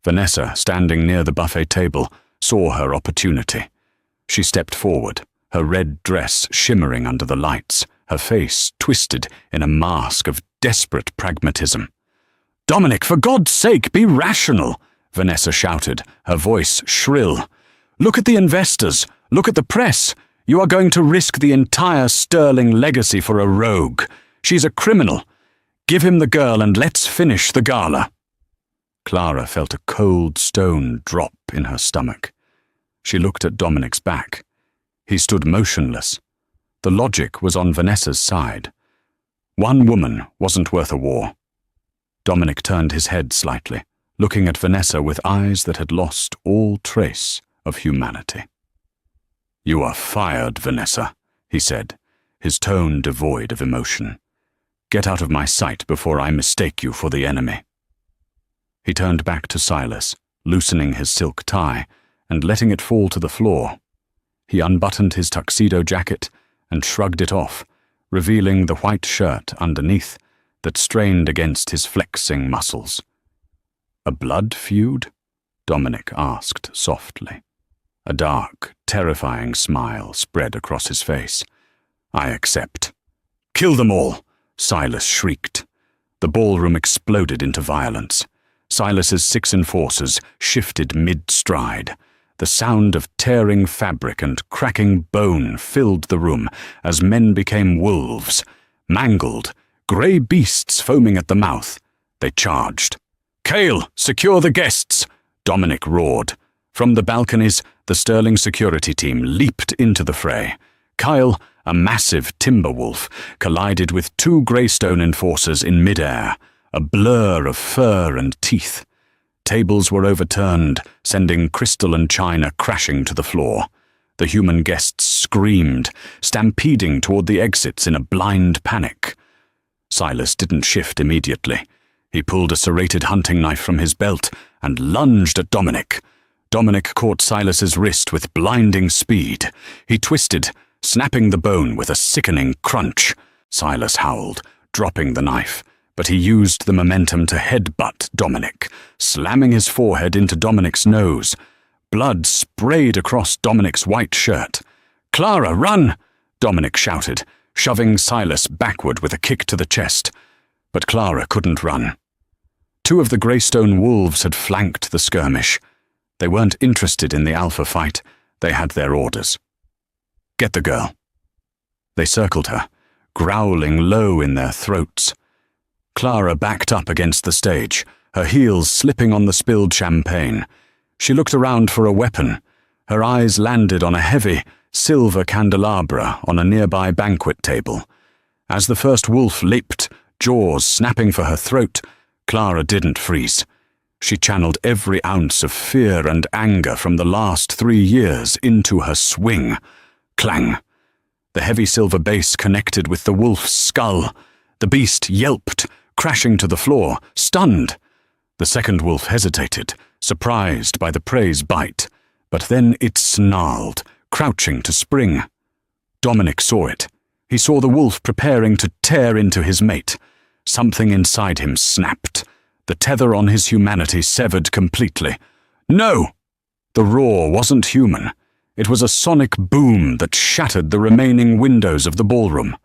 Vanessa, standing near the buffet table, saw her opportunity. She stepped forward, her red dress shimmering under the lights, her face twisted in a mask of desperate pragmatism. "Dominic, for God's sake, be rational!" Vanessa shouted, her voice shrill. "Look at the investors, look at the press. You are going to risk the entire Sterling legacy for a rogue. She's a criminal. Give him the girl and let's finish the gala." Clara felt a cold stone drop in her stomach. She looked at Dominic's back. He stood motionless. The logic was on Vanessa's side. One woman wasn't worth a war. Dominic turned his head slightly, looking at Vanessa with eyes that had lost all trace of humanity. "You are fired, Vanessa," he said, his tone devoid of emotion. "Get out of my sight before I mistake you for the enemy." He turned back to Silas, loosening his silk tie and letting it fall to the floor. He unbuttoned his tuxedo jacket and shrugged it off, revealing the white shirt underneath that strained against his flexing muscles. "A blood feud?" Dominic asked softly. A dark, terrifying smile spread across his face. "I accept." "Kill them all!" Silas shrieked. The ballroom exploded into violence. Silas's 6 enforcers shifted mid-stride. The sound of tearing fabric and cracking bone filled the room as men became wolves, mangled, grey beasts foaming at the mouth. They charged. "Cale, secure the guests!" Dominic roared. From the balconies, the Sterling security team leaped into the fray. Kyle, a massive timber wolf, collided with 2 Greystone enforcers in midair, a blur of fur and teeth. Tables were overturned, sending crystal and china crashing to the floor. The human guests screamed, stampeding toward the exits in a blind panic. Silas didn't shift immediately. He pulled a serrated hunting knife from his belt and lunged at Dominic. Dominic caught Silas's wrist with blinding speed. He twisted, snapping the bone with a sickening crunch. Silas howled, dropping the knife, but he used the momentum to headbutt Dominic, slamming his forehead into Dominic's nose. Blood sprayed across Dominic's white shirt. "Clara, run!" Dominic shouted, shoving Silas backward with a kick to the chest. But Clara couldn't run. 2 of the Greystone wolves had flanked the skirmish. They weren't interested in the alpha fight. They had their orders. "Get the girl." They circled her, growling low in their throats. Clara backed up against the stage, her heels slipping on the spilled champagne. She looked around for a weapon. Her eyes landed on a heavy, silver candelabra on a nearby banquet table. As the first wolf leaped, jaws snapping for her throat, Clara didn't freeze. She channeled every ounce of fear and anger from the last 3 years into her swing. Clang! The heavy silver base connected with the wolf's skull. The beast yelped, crashing to the floor, stunned. The second wolf hesitated, surprised by the prey's bite, but then it snarled, crouching to spring. Dominic saw it. He saw the wolf preparing to tear into his mate. Something inside him snapped. The tether on his humanity severed completely. No! The roar wasn't human. It was a sonic boom that shattered the remaining windows of the ballroom.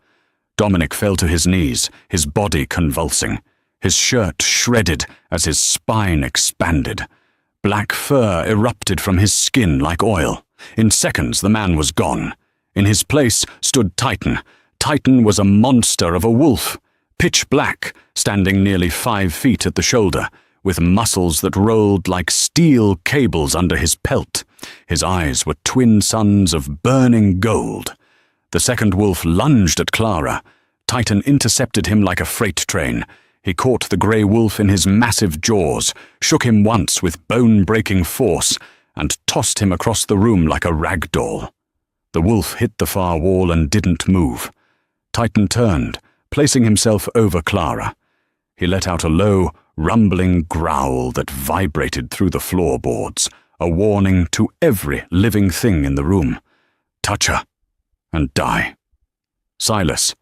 Dominic fell to his knees, his body convulsing. His shirt shredded as his spine expanded. Black fur erupted from his skin like oil. In seconds, the man was gone. In his place stood Titan. Titan was a monster of a wolf, pitch black, standing nearly 5 feet at the shoulder, with muscles that rolled like steel cables under his pelt. His eyes were twin suns of burning gold. The second wolf lunged at Clara. Titan intercepted him like a freight train. He caught the grey wolf in his massive jaws, shook him once with bone-breaking force, and tossed him across the room like a rag doll. The wolf hit the far wall and didn't move. Titan turned, placing himself over Clara. He let out a low, rumbling growl that vibrated through the floorboards, a warning to every living thing in the room. Touch her, and die. Silas,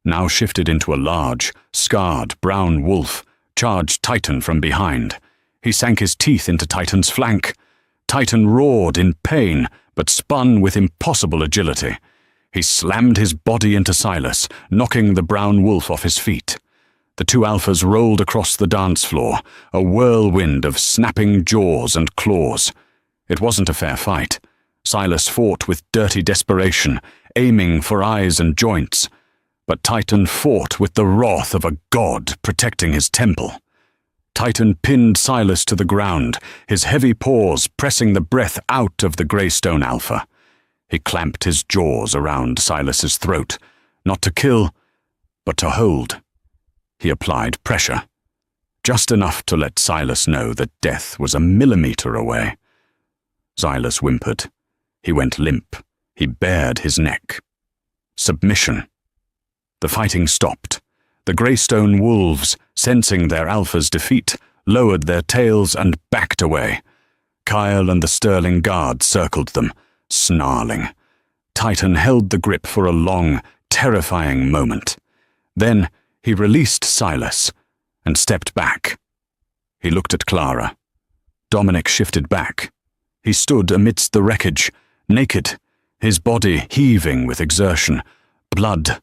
now shifted into a large, scarred brown wolf, charged Titan from behind. He sank his teeth into Titan's flank. Titan roared in pain, but spun with impossible agility. He slammed his body into Silas, knocking the brown wolf off his feet. The 2 alphas rolled across the dance floor, a whirlwind of snapping jaws and claws. It wasn't a fair fight. Silas fought with dirty desperation, aiming for eyes and joints. But Titan fought with the wrath of a god protecting his temple. Titan pinned Silas to the ground, his heavy paws pressing the breath out of the Greystone Alpha. He clamped his jaws around Silas's throat, not to kill, but to hold. He applied pressure, just enough to let Silas know that death was a millimeter away. Silas whimpered. He went limp. He bared his neck. Submission. The fighting stopped. The Greystone wolves, sensing their alpha's defeat, lowered their tails and backed away. Kyle and the Sterling Guard circled them, snarling. Titan held the grip for a long, terrifying moment. Then he released Silas and stepped back. He looked at Clara. Dominic shifted back. He stood amidst the wreckage, naked, his body heaving with exertion, blood,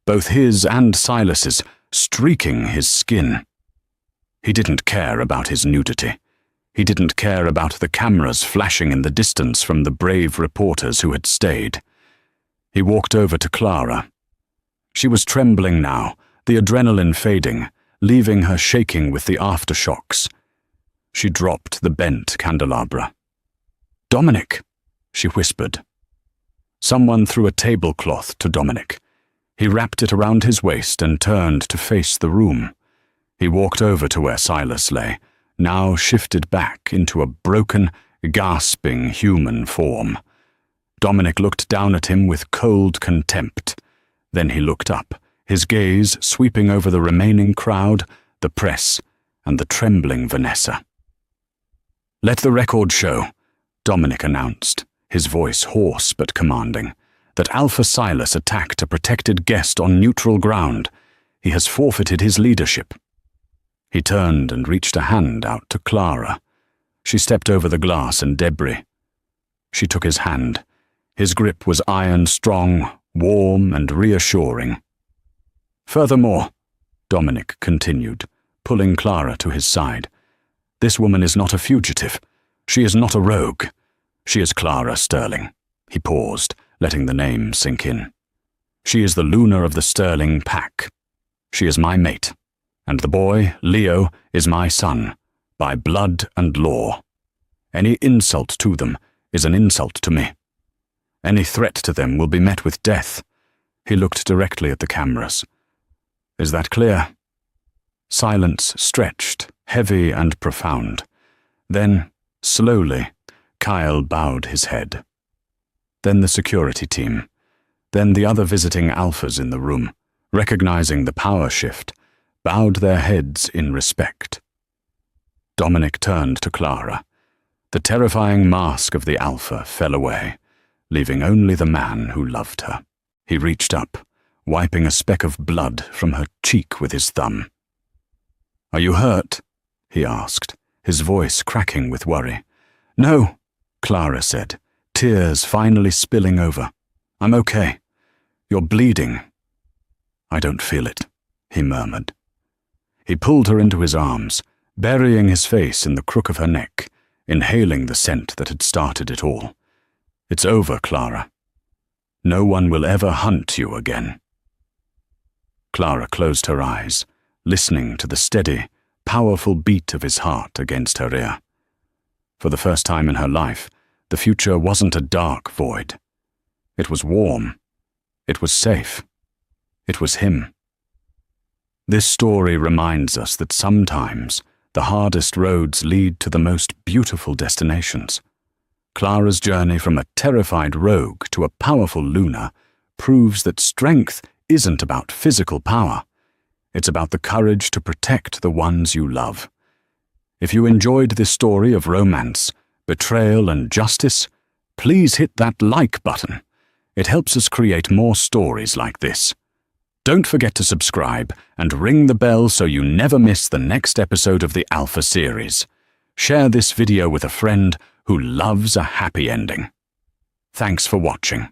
both his and Silas's, streaking his skin. He didn't care about his nudity. He didn't care about the cameras flashing in the distance from the brave reporters who had stayed. He walked over to Clara. She was trembling now, the adrenaline fading, leaving her shaking with the aftershocks. She dropped the bent candelabra. "Dominic," she whispered. Someone threw a tablecloth to Dominic. He wrapped it around his waist and turned to face the room. He walked over to where Silas lay, now shifted back into a broken, gasping human form. Dominic looked down at him with cold contempt. Then he looked up, his gaze sweeping over the remaining crowd, the press, and the trembling Vanessa. "Let the record show," Dominic announced, his voice hoarse but commanding, "that Alpha Silas attacked a protected guest on neutral ground. He has forfeited his leadership." He turned and reached a hand out to Clara. She stepped over the glass and debris. She took his hand. His grip was iron-strong, warm and reassuring. "Furthermore," Dominic continued, pulling Clara to his side, "this woman is not a fugitive. She is not a rogue. She is Clara Sterling." He paused, letting the name sink in. "She is the Luna of the Sterling pack. She is my mate, and the boy, Leo, is my son, by blood and law. Any insult to them is an insult to me. Any threat to them will be met with death." He looked directly at the cameras. "Is that clear?" Silence stretched, heavy and profound. Then, slowly, Kyle bowed his head. Then the security team. Then the other visiting alphas in the room, recognizing the power shift, bowed their heads in respect. Dominic turned to Clara. The terrifying mask of the alpha fell away, leaving only the man who loved her. He reached up, wiping a speck of blood from her cheek with his thumb. "Are you hurt?" he asked, his voice cracking with worry. "No," Clara said, tears finally spilling over. "I'm okay. You're bleeding." "I don't feel it," he murmured. He pulled her into his arms, burying his face in the crook of her neck, inhaling the scent that had started it all. "It's over, Clara. No one will ever hunt you again." Clara closed her eyes, listening to the steady, powerful beat of his heart against her ear. For the first time in her life, the future wasn't a dark void. It was warm. It was safe. It was him. This story reminds us that sometimes the hardest roads lead to the most beautiful destinations. Clara's journey from a terrified rogue to a powerful Luna proves that strength isn't about physical power. It's about the courage to protect the ones you love. If you enjoyed this story of romance, betrayal, and justice, please hit that like button. It helps us create more stories like this. Don't forget to subscribe and ring the bell so you never miss the next episode of the Alpha series. Share this video with a friend who loves a happy ending. Thanks for watching.